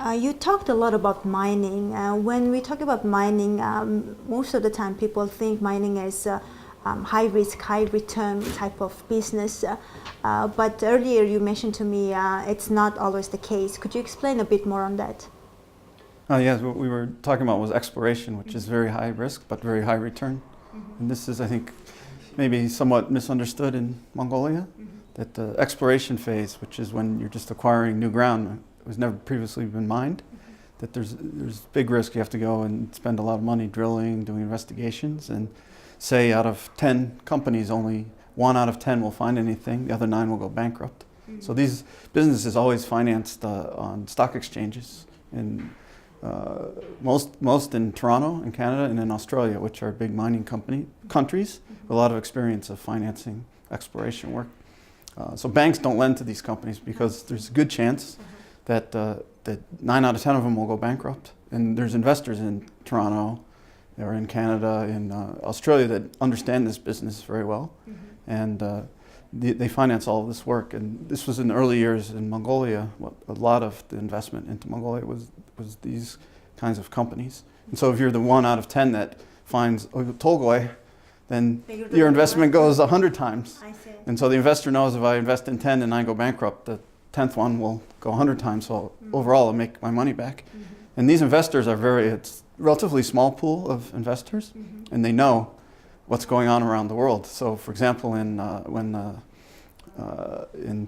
You talked a lot about mining. When we talk about mining, most of the time people think mining is high risk, high return type of business. But earlier you mentioned to me it's not always the case. Could you explain a bit more on that? Yes, what we were talking about was exploration, which is very high risk but very high return. And this is, I think, maybe somewhat misunderstood in Mongolia, that the exploration phase, which is when you're just acquiring new ground, was never previously been mined, that there's big risk. You have to go and spend a lot of money drilling, doing investigations, and say out of 10 companies, only 1 out of 10 will find anything, the other 9 will go bankrupt. So these businesses always financed on stock exchanges, and most in Toronto, in Canada, and in Australia, which are big mining countries with a lot of experience of financing exploration work. So banks don't lend to these companies because there's a good chance that 9 out of 10 of them will go bankrupt. And there's investors in Toronto or in Canada, in Australia that understand this business very well. And they finance all of this work. And this was in the early years in Mongolia. A lot of the investment into Mongolia was these kinds of companies. And so if you're the 1 out of 10 that finds Tolgoi, then your investment goes 100 times. I see. And so the investor knows if I invest in 10 and I go bankrupt, the 10th one will go 100 times. So overall, I'll make my money back. And these investors are it's a relatively small pool of investors, and they know what's going on around the world. So for example, in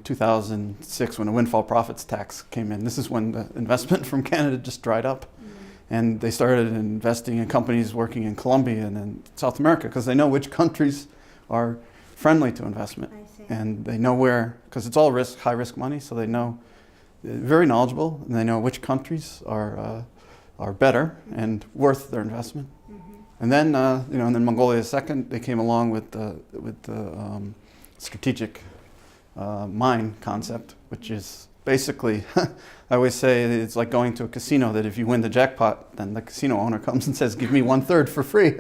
2006, when the windfall profits tax came in, this is when the investment from Canada just dried up. And they started investing in companies working in Colombia and in South America because they know which countries are friendly to investment. And they know where, because it's all high risk money, so they know, very knowledgeable, and they know which countries are better and worth their investment. And then, and then Mongolia second, they came along with the strategic mine concept, which is basically, I always say it's like going to a casino, that if you win the jackpot, then the casino owner comes and says, give me 1/3 for free.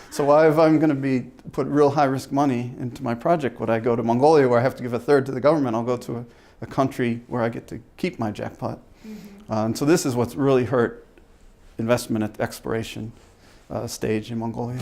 So why, if I'm going to put real high risk money into my project, would I go to Mongolia where I have to give 1/3 to the government? I'll go to a country where I get to keep my jackpot. And so this is what's really hurt investment at the exploration stage in Mongolia.